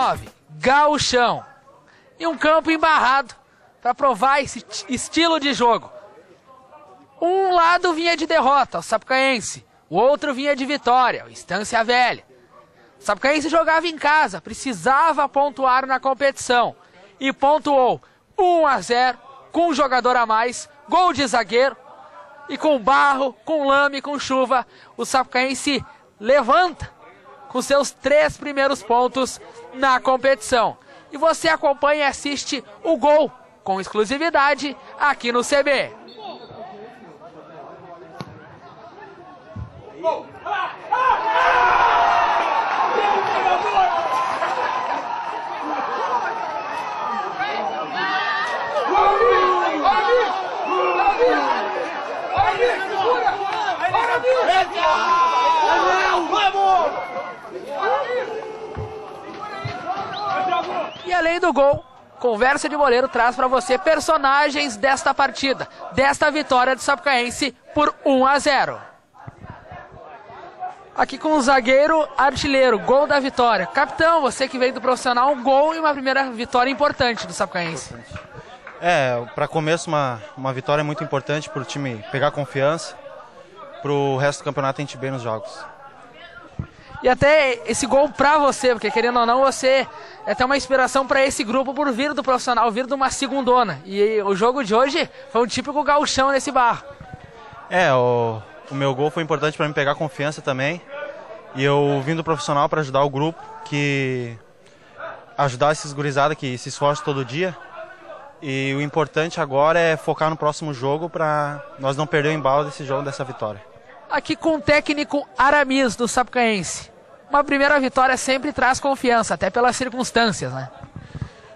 19, gauchão. E um campo embarrado para provar esse estilo de jogo. Um lado vinha de derrota, o Sapucaense. O outro vinha de vitória, o Estância Velha. O Sapucaense jogava em casa, precisava pontuar na competição. E pontuou 1-0, com um jogador a mais, gol de zagueiro. E com barro, com lame, com chuva, o Sapucaense levanta com seus 3 primeiros pontos na competição. E você acompanha e assiste o gol com exclusividade aqui no CB. E além do gol, Conversa de Boleiro traz para você personagens desta partida, desta vitória do Sapucaense por 1-0. Aqui com o zagueiro artilheiro, gol da vitória. Capitão, você que veio do profissional, um gol e uma primeira vitória importante do Sapucaense. Para começo uma vitória muito importante para o time pegar confiança, para o resto do campeonato a gente ir bem nos jogos. E até esse gol pra você, porque querendo ou não, você é até uma inspiração para esse grupo por vir do profissional, vir de uma segundona. E o jogo de hoje foi um típico gauchão nesse barro. O meu gol foi importante para me pegar confiança também. E eu vim do profissional para ajudar o grupo, ajudar esses gurizada que se esforçam todo dia. E o importante agora é focar no próximo jogo para nós não perder o embalo desse jogo, dessa vitória. Aqui com o técnico Aramis do Sapucaense. Uma primeira vitória sempre traz confiança, até pelas circunstâncias, né?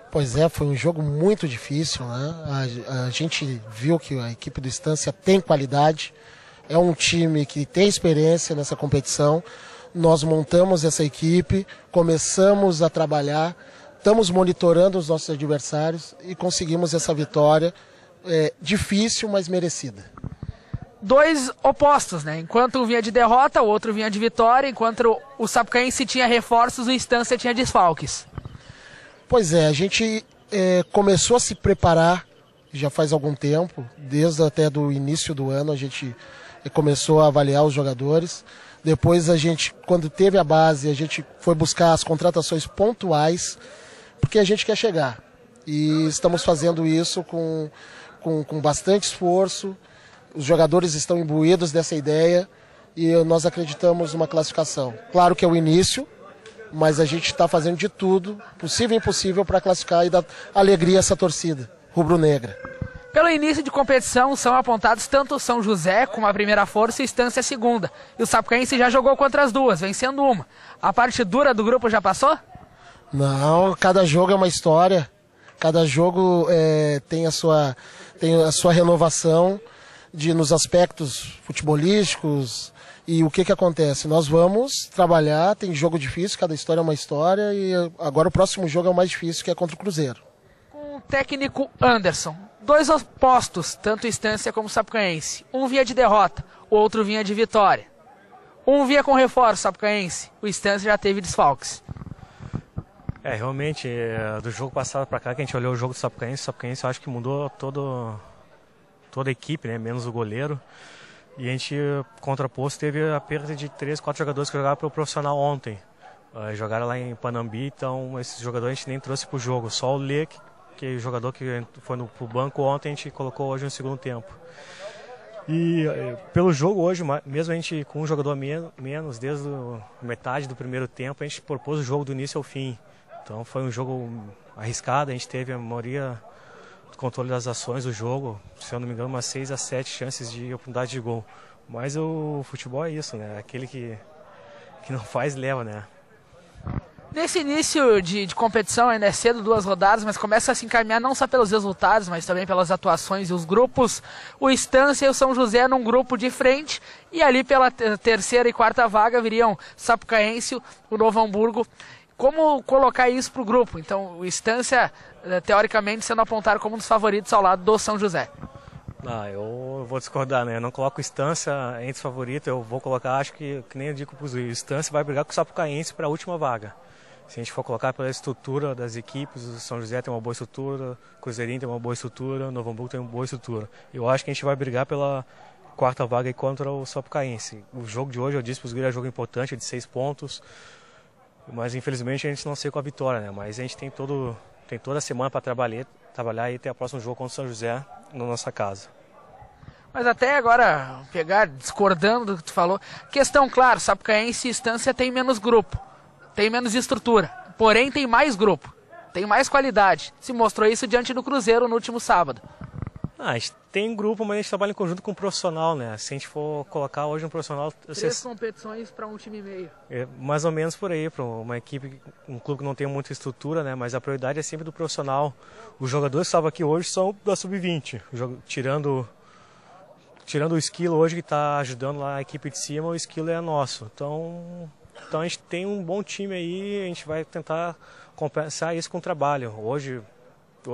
Pois é, foi um jogo muito difícil, né? A gente viu que a equipe do Estância tem qualidade, é um time que tem experiência nessa competição. Nós montamos essa equipe, começamos a trabalhar, estamos monitorando os nossos adversários e conseguimos essa vitória difícil, mas merecida. Dois opostos, né? Enquanto um vinha de derrota, o outro vinha de vitória. Enquanto o Sapucaense tinha reforços, o Estância tinha desfalques. Pois é, a gente começou a se preparar já faz algum tempo. Desde até do início do ano a gente começou a avaliar os jogadores. Depois a gente, quando teve a base, a gente foi buscar as contratações pontuais, porque a gente quer chegar. E estamos fazendo isso com bastante esforço. Os jogadores estão imbuídos dessa ideia e nós acreditamos numa classificação. Claro que é o início, mas a gente está fazendo de tudo, possível e impossível, para classificar e dar alegria a essa torcida rubro-negra. Pelo início de competição, são apontados tanto o São José como a primeira força e o Estância a segunda. E o Sapucaense já jogou contra as duas, vencendo uma. A parte dura do grupo já passou? Não, cada jogo é uma história. Cada jogo tem a sua renovação nos aspectos futebolísticos. E o que acontece? Nós vamos trabalhar, tem jogo difícil, cada história é uma história, e agora o próximo jogo é o mais difícil, que é contra o Cruzeiro. Com o técnico Anderson, dois opostos, tanto o Estância como o Sapucaense. Um vinha de derrota, o outro vinha de vitória. Um vinha com reforço, Sapucaense, o Estância já teve desfalques. Realmente, do jogo passado para cá, que a gente olhou o jogo do Sapucaense, eu acho que mudou toda a equipe, né, menos o goleiro. E a gente, contraposto, teve a perda de 3, 4 jogadores que jogaram para o profissional ontem. Jogaram lá em Panambi, então esses jogadores a gente nem trouxe para o jogo. Só o Lê, que é o jogador que foi para o banco ontem, a gente colocou hoje no segundo tempo. E pelo jogo hoje, mesmo a gente com um jogador menos, desde a metade do primeiro tempo, a gente propôs o jogo do início ao fim. Então foi um jogo arriscado, a gente teve a maioria do controle das ações do jogo, se eu não me engano, umas 6 a 7 chances de oportunidade de gol. Mas o futebol é isso, né? Aquele que não faz, leva, né? Nesse início de competição, ainda é cedo, 2 rodadas, mas começa a se encaminhar não só pelos resultados, mas também pelas atuações e os grupos. O Estância e o São José num grupo de frente, e ali pela terceira e quarta vaga viriam Sapucaense, o Novo Hamburgo. Como colocar isso para o grupo? Então, o Estância, teoricamente, sendo apontado como um dos favoritos ao lado do São José. Eu vou discordar, né? Eu não coloco o Estância entre os favoritos, eu vou colocar, acho que nem eu digo para os Estância vai brigar com o Sapucaense para a última vaga. Se a gente for colocar pela estrutura das equipes, o São José tem uma boa estrutura, o Cruzeirinho tem uma boa estrutura, o Novo Hamburgo tem uma boa estrutura. Eu acho que a gente vai brigar pela quarta vaga aí contra o Sapucaense. O jogo de hoje, eu disse para os guris, é um jogo importante, é de 6 pontos, mas infelizmente a gente não saiu com a vitória, né? Mas a gente tem toda a semana para trabalhar e até o próximo jogo contra o São José na nossa casa. Mas até agora, discordando do que tu falou, questão, claro, Sapucaense e Estância tem menos grupo, tem menos estrutura, porém tem mais grupo, tem mais qualidade. Se mostrou isso diante do Cruzeiro no último sábado. A gente tem grupo, mas a gente trabalha em conjunto com o profissional, né? Se a gente for colocar hoje um profissional... 3 competições para um time e meio. É mais ou menos por aí, para uma equipe, um clube que não tem muita estrutura, né? Mas a prioridade é sempre do profissional. Os jogadores que estavam aqui hoje são da Sub-20, tirando o Esquilo hoje que está ajudando lá a equipe de cima, o Esquilo é nosso. Então a gente tem um bom time aí, a gente vai tentar compensar isso com o trabalho. Hoje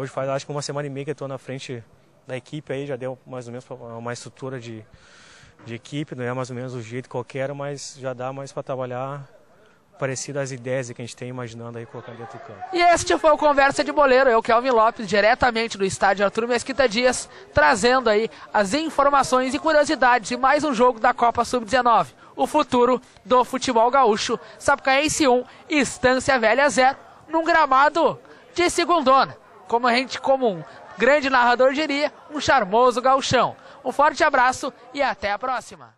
faz acho que uma semana e meia que eu estou na frente da equipe aí, já deu mais ou menos uma estrutura de equipe, não é mais ou menos o jeito que eu quero, mas já dá mais para trabalhar parecido às ideias que a gente tem imaginando aí colocar dentro do campo. E este foi o Conversa de Boleiro, eu, Kelvin Lopes, diretamente do estádio Arthur Mesquita Dias, trazendo aí as informações e curiosidades de mais um jogo da Copa Sub-19. O futuro do futebol gaúcho, Sapucaense 1, Estância Velha 0, num gramado de segundona. Como um grande narrador diria, um charmoso gauchão. Um forte abraço e até a próxima.